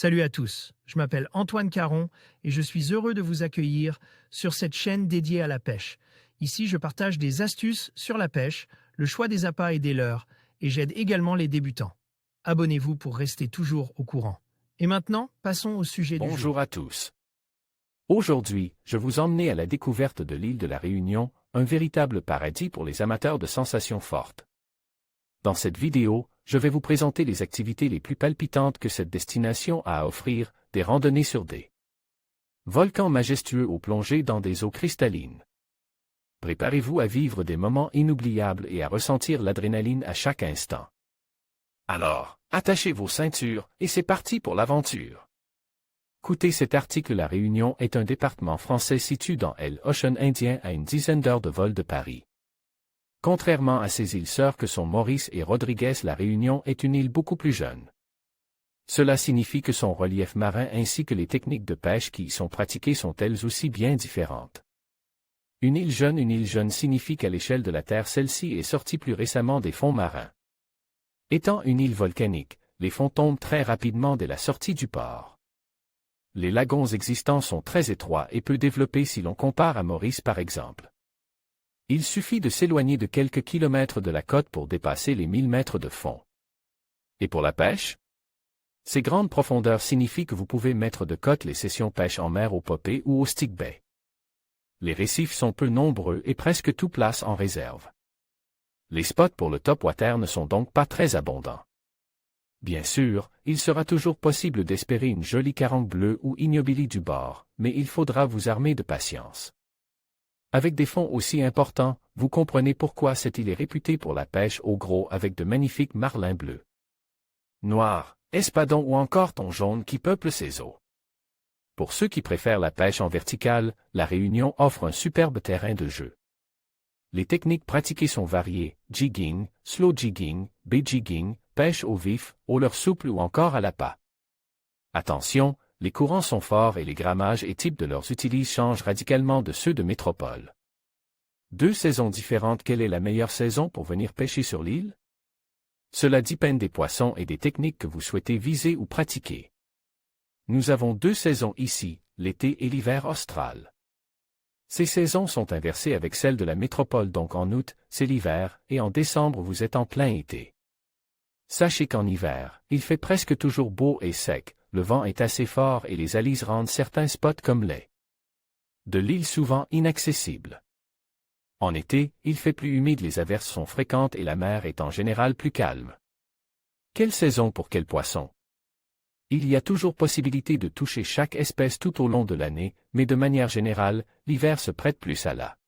Salut à tous, je m'appelle Antoine Caron et je suis heureux de vous accueillir sur cette chaîne dédiée à la pêche. Ici, je partage des astuces sur la pêche, le choix des appâts et des leurres, et j'aide également les débutants. Abonnez-vous pour rester toujours au courant. Et maintenant, passons au sujet du jour. Bonjour à tous. Aujourd'hui, je vous emmène à la découverte de l'île de la Réunion, un véritable paradis pour les amateurs de sensations fortes. Dans cette vidéo, je vais vous présenter les activités les plus palpitantes que cette destination a à offrir, des randonnées sur des volcans majestueux ou plongées dans des eaux cristallines. Préparez-vous à vivre des moments inoubliables et à ressentir l'adrénaline à chaque instant. Alors, attachez vos ceintures, et c'est parti pour l'aventure. Écoutez cet article. La Réunion est un département français situé dans l'Océan Indien à une dizaine d'heures de vol de Paris. Contrairement à ses îles sœurs que sont Maurice et Rodrigues, la Réunion est une île beaucoup plus jeune. Cela signifie que son relief marin ainsi que les techniques de pêche qui y sont pratiquées sont elles aussi bien différentes. Une île jeune signifie qu'à l'échelle de la Terre celle-ci est sortie plus récemment des fonds marins. Étant une île volcanique, les fonds tombent très rapidement dès la sortie du port. Les lagons existants sont très étroits et peu développés si l'on compare à Maurice par exemple. Il suffit de s'éloigner de quelques kilomètres de la côte pour dépasser les 1000 mètres de fond. Et pour la pêche? Ces grandes profondeurs signifient que vous pouvez mettre de côte les sessions pêche en mer au popé ou au stickbait. Les récifs sont peu nombreux et presque tout place en réserve. Les spots pour le topwater ne sont donc pas très abondants. Bien sûr, il sera toujours possible d'espérer une jolie carangue bleue ou ignobili du bord, mais il faudra vous armer de patience. Avec des fonds aussi importants, vous comprenez pourquoi cette île est réputée pour la pêche au gros avec de magnifiques marlins bleus, noirs, espadons ou encore thon jaune qui peuplent ces eaux. Pour ceux qui préfèrent la pêche en verticale, la Réunion offre un superbe terrain de jeu. Les techniques pratiquées sont variées, jigging, slow jigging, bait jigging, pêche au vif, au leurre souple ou encore à l'appât. Attention, les courants sont forts et les grammages et types de leurs utilises changent radicalement de ceux de métropole. Deux saisons différentes. Quelle est la meilleure saison pour venir pêcher sur l'île? Cela dépend des poissons et des techniques que vous souhaitez viser ou pratiquer. Nous avons deux saisons ici, l'été et l'hiver austral. Ces saisons sont inversées avec celles de la métropole, donc en août, c'est l'hiver, et en décembre vous êtes en plein été. Sachez qu'en hiver, il fait presque toujours beau et sec, le vent est assez fort et les alises rendent certains spots comme les de l'île souvent inaccessibles. En été, il fait plus humide, les averses sont fréquentes et la mer est en général plus calme. Quelle saison pour quel poisson? Il y a toujours possibilité de toucher chaque espèce tout au long de l'année, mais de manière générale, l'hiver se prête plus à la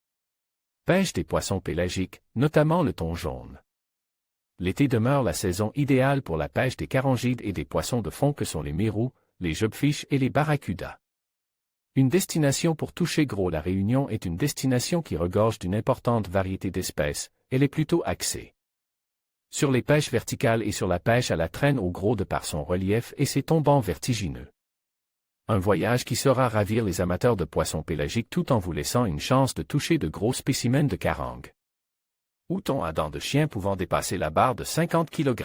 pêche des poissons pélagiques, notamment le thon jaune. L'été demeure la saison idéale pour la pêche des carangides et des poissons de fond que sont les mérous, les jobfish et les barracudas. Une destination pour toucher gros. La Réunion est une destination qui regorge d'une importante variété d'espèces, elle est plutôt axée sur les pêches verticales et sur la pêche à la traîne au gros de par son relief et ses tombants vertigineux. Un voyage qui saura ravir les amateurs de poissons pélagiques tout en vous laissant une chance de toucher de gros spécimens de carangue ou thon à dents de chien pouvant dépasser la barre de 50 kg.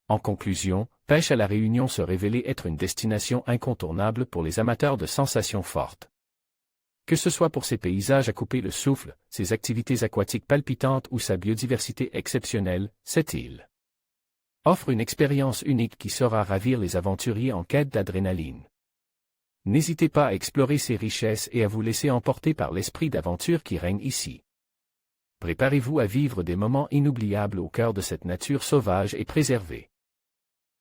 En conclusion, pêche à la Réunion se révélait être une destination incontournable pour les amateurs de sensations fortes. Que ce soit pour ses paysages à couper le souffle, ses activités aquatiques palpitantes ou sa biodiversité exceptionnelle, cette île offre une expérience unique qui saura ravir les aventuriers en quête d'adrénaline. N'hésitez pas à explorer ces richesses et à vous laisser emporter par l'esprit d'aventure qui règne ici. Préparez-vous à vivre des moments inoubliables au cœur de cette nature sauvage et préservée.